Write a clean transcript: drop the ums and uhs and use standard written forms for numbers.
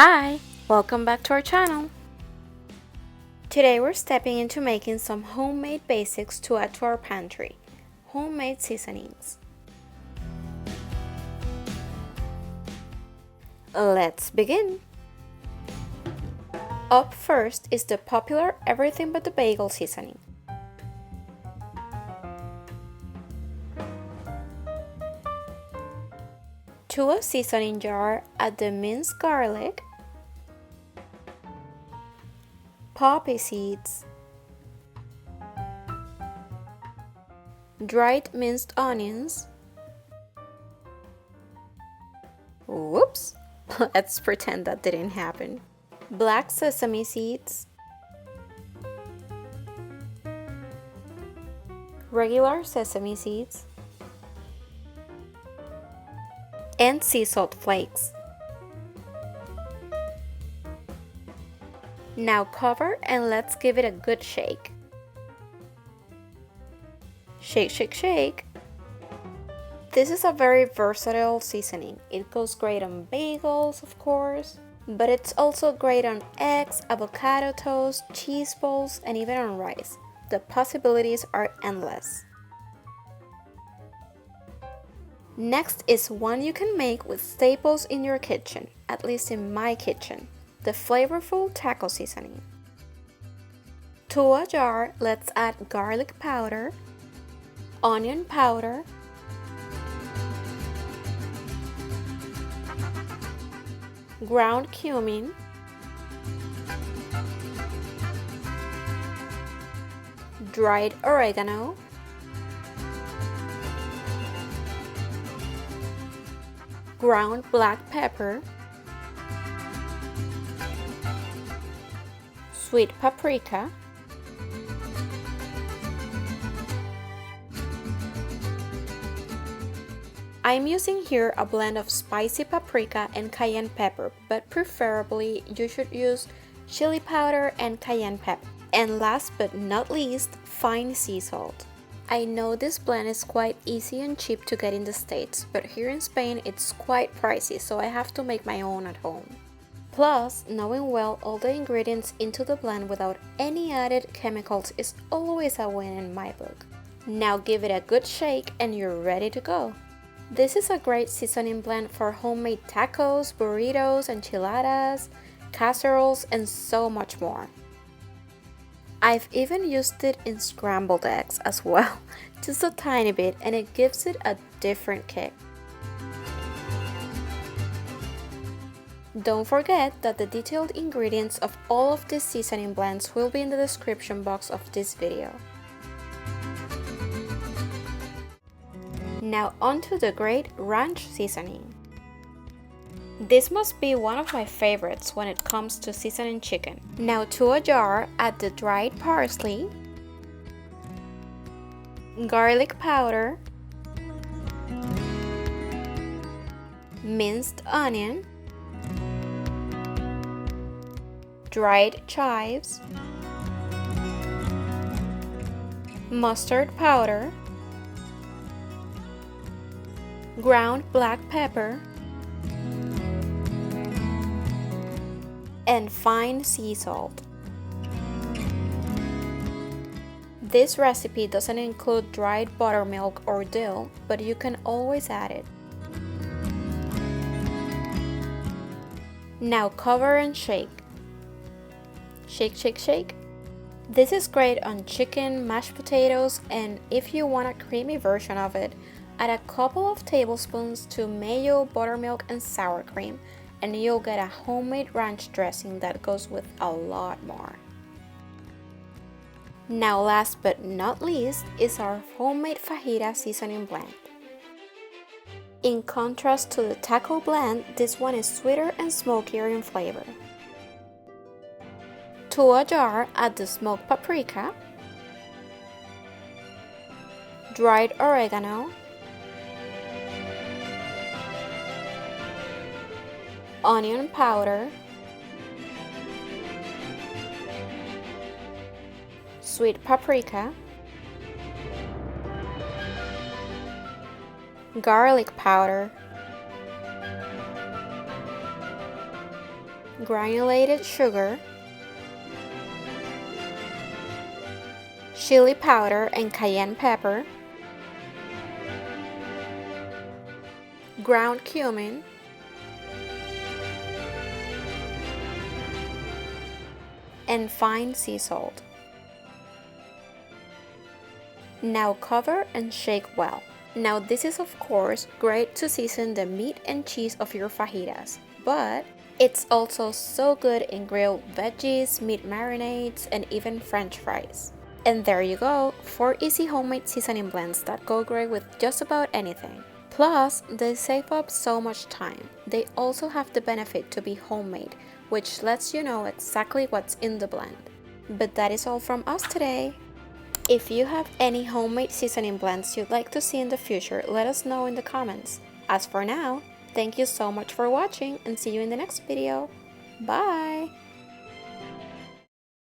Hi, welcome back to our channel. Today we're stepping into making some homemade basics to add to our pantry, homemade seasonings. Let's begin. Up first is the popular everything but the bagel seasoning. To a seasoning jar, add the minced garlic, poppy seeds, dried minced onions. Whoops, let's pretend that didn't happen. Black sesame seeds, regular sesame seeds, and sea salt flakes. Now cover and let's give it a good shake. Shake, shake, shake. This is a very versatile seasoning. It goes great on bagels, of course, but it's also great on eggs, avocado toast, cheese balls, and even on rice. The possibilities are endless. Next is one you can make with staples in your kitchen, at least in my kitchen, the flavorful taco seasoning. To a jar, let's add garlic powder, onion powder, ground cumin, dried oregano, ground black pepper, sweet paprika, I'm using here a blend of spicy paprika and cayenne pepper, but preferably you should use chili powder and cayenne pepper. And last but not least, fine sea salt. I know this blend is quite easy and cheap to get in the States, but here in Spain it's quite pricey, so I have to make my own at home. Plus, knowing well all the ingredients into the blend without any added chemicals is always a win in my book. Now give it a good shake and you're ready to go. This is a great seasoning blend for homemade tacos, burritos, enchiladas, casseroles, and so much more. I've even used it in scrambled eggs as well, just a tiny bit, and it gives it a different kick. Don't forget that the detailed ingredients of all of these seasoning blends will be in the description box of this video. Now onto the great ranch seasoning. This must be one of my favorites when it comes to seasoning chicken. Now to a jar, add the dried parsley, garlic powder, minced onion, dried chives, mustard powder, ground black pepper, and fine sea salt. This recipe doesn't include dried buttermilk or dill, but you can always add it. Now cover and shake. Shake, shake, shake. This is great on chicken, mashed potatoes, and if you want a creamy version of it, add a couple of tablespoons to mayo, buttermilk, and sour cream, and you'll get a homemade ranch dressing that goes with a lot more. Now last but not least is our homemade fajita seasoning blend. In contrast to the taco blend, this one is sweeter and smokier in flavor. To a jar, add the smoked paprika, dried oregano, onion powder, sweet paprika, garlic powder, granulated sugar, chili powder and cayenne pepper, ground cumin, and fine sea salt. Now cover and shake well. Now this is of course great to season the meat and cheese of your fajitas, but it's also so good in grilled veggies, meat marinades, and even French fries. And there you go, 4 easy homemade seasoning blends that go great with just about anything. Plus, they save up so much time. They also have the benefit to be homemade, which lets you know exactly what's in the blend. But that is all from us today. If you have any homemade seasoning blends you'd like to see in the future, let us know in the comments. As for now, thank you so much for watching and see you in the next video. Bye!